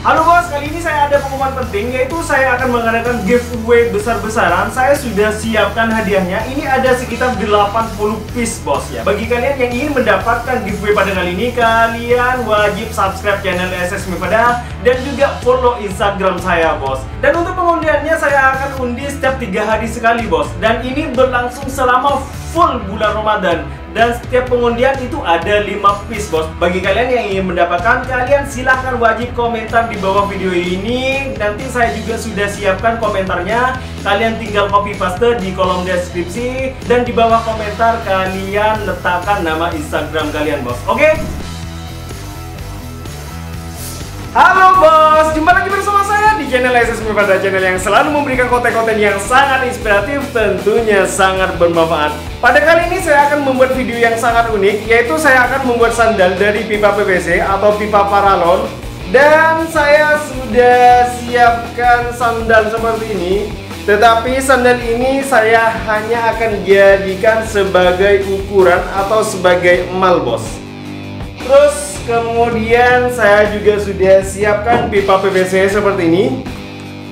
Halo bos, kali ini saya ada pengumuman penting, yaitu saya akan mengadakan giveaway besar-besaran. Saya sudah siapkan hadiahnya. Ini ada sekitar 80 piece bos ya. Bagi kalian yang ingin mendapatkan giveaway pada kali ini, kalian wajib subscribe channel SS Mifada dan juga follow Instagram saya bos. Dan untuk pengundiannya saya akan undi setiap 3 hari sekali bos. Dan ini berlangsung selama full bulan Ramadan. Dan setiap pengundian itu ada 5 piece bos. Bagi kalian yang ingin mendapatkan, kalian silahkan wajib komentar di bawah video ini. Nanti saya juga sudah siapkan komentarnya. Kalian tinggal copy paste di kolom deskripsi. Dan di bawah komentar kalian letakkan nama Instagram kalian bos. Oke? Halo bos, jumpa lagi bersama saya di channel SS Mifada, channel yang selalu memberikan konten-konten yang sangat inspiratif, tentunya sangat bermanfaat. Pada kali ini saya akan membuat video yang sangat unik, yaitu saya akan membuat sandal dari pipa PVC atau pipa paralon. Dan saya sudah siapkan sandal seperti ini. Tetapi sandal ini saya hanya akan jadikan sebagai ukuran atau sebagai emal bos. Terus kemudian saya juga sudah siapkan pipa PVC seperti ini.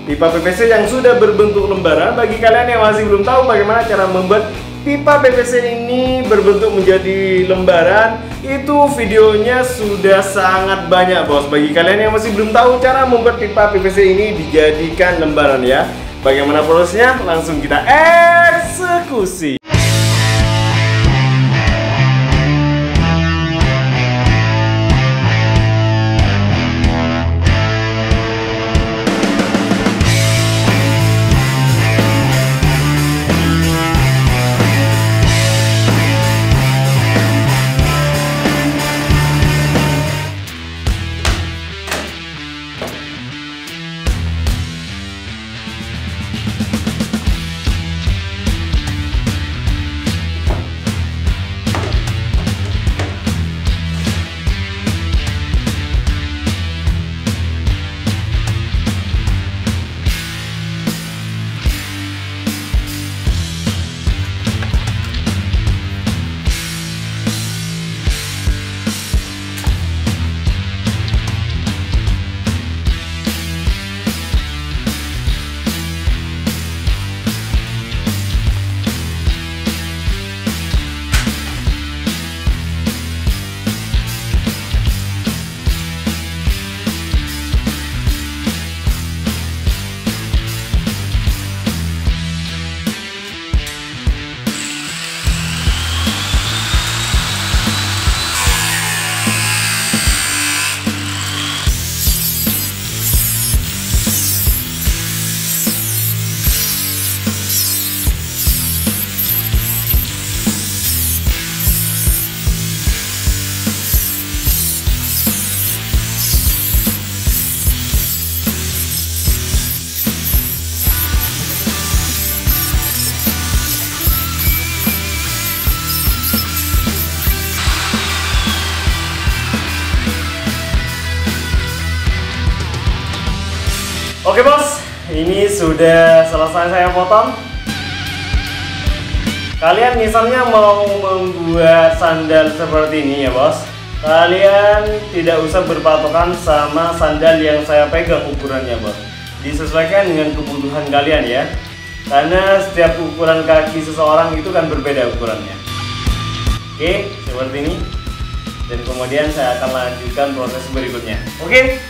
Pipa PVC yang sudah berbentuk lembaran. Bagi kalian yang masih belum tahu bagaimana cara membuat pipa PVC ini berbentuk menjadi lembaran, itu videonya sudah sangat banyak bos. Bagi kalian yang masih belum tahu cara membuat pipa PVC ini dijadikan lembaran ya, bagaimana prosesnya, langsung kita eksekusi. Oke bos, ini sudah selesai saya potong. Kalian misalnya mau membuat sandal seperti ini ya bos, kalian tidak usah berpatokan sama sandal yang saya pegang ukurannya bos. Disesuaikan dengan kebutuhan kalian ya, karena setiap ukuran kaki seseorang itu kan berbeda ukurannya. Oke, seperti ini. Dan kemudian saya akan lanjutkan proses berikutnya. Oke.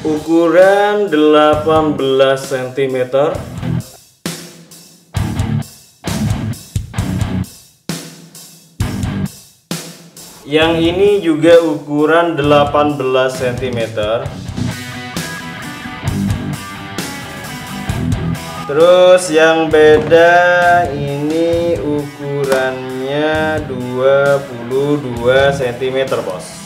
ukuran 18 cm. Yang ini juga ukuran 18 cm. Terus yang beda ini ukurannya 22 cm, bos.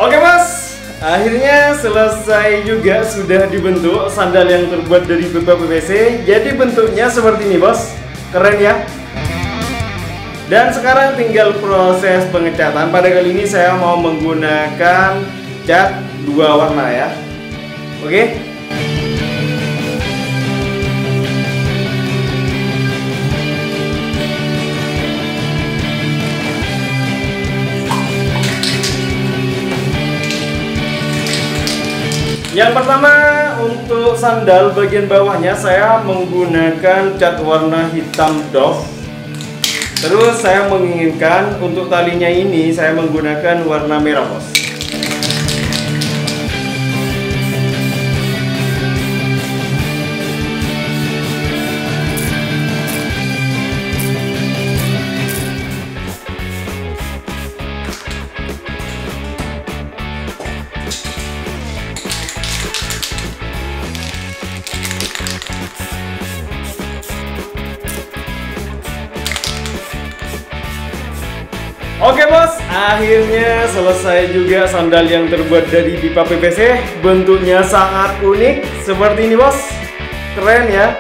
Oke mas, akhirnya selesai juga, sudah dibentuk sandal yang terbuat dari pipa PVC. Jadi bentuknya seperti ini bos, keren ya. Dan sekarang tinggal proses pengecatan. Pada kali ini saya mau menggunakan cat 2 warna ya. Oke. Yang pertama, untuk sandal bagian bawahnya saya menggunakan cat warna hitam doff. Terus saya menginginkan untuk talinya ini saya menggunakan warna merah bos. Oke bos, akhirnya selesai juga sandal yang terbuat dari pipa PVC. Bentuknya sangat unik seperti ini bos, keren ya.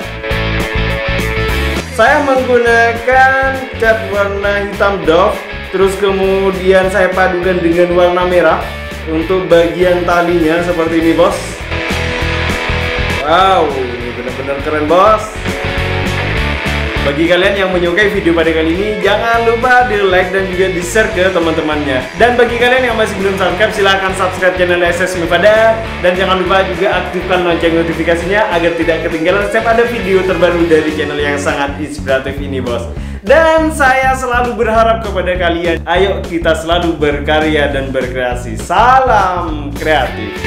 Saya menggunakan cat warna hitam doff, terus kemudian saya padukan dengan warna merah untuk bagian talinya seperti ini, bos. Wow, ini benar-benar keren, bos. Bagi kalian yang menyukai video pada kali ini, jangan lupa di like dan juga di share ke teman-temannya. Dan bagi kalian yang masih belum subscribe, silahkan subscribe channel SS Mifada. Dan jangan lupa juga aktifkan lonceng notifikasinya agar tidak ketinggalan setiap ada video terbaru dari channel yang sangat inspiratif ini, bos. Dan saya selalu berharap kepada kalian, ayo kita selalu berkarya dan berkreasi. Salam kreatif.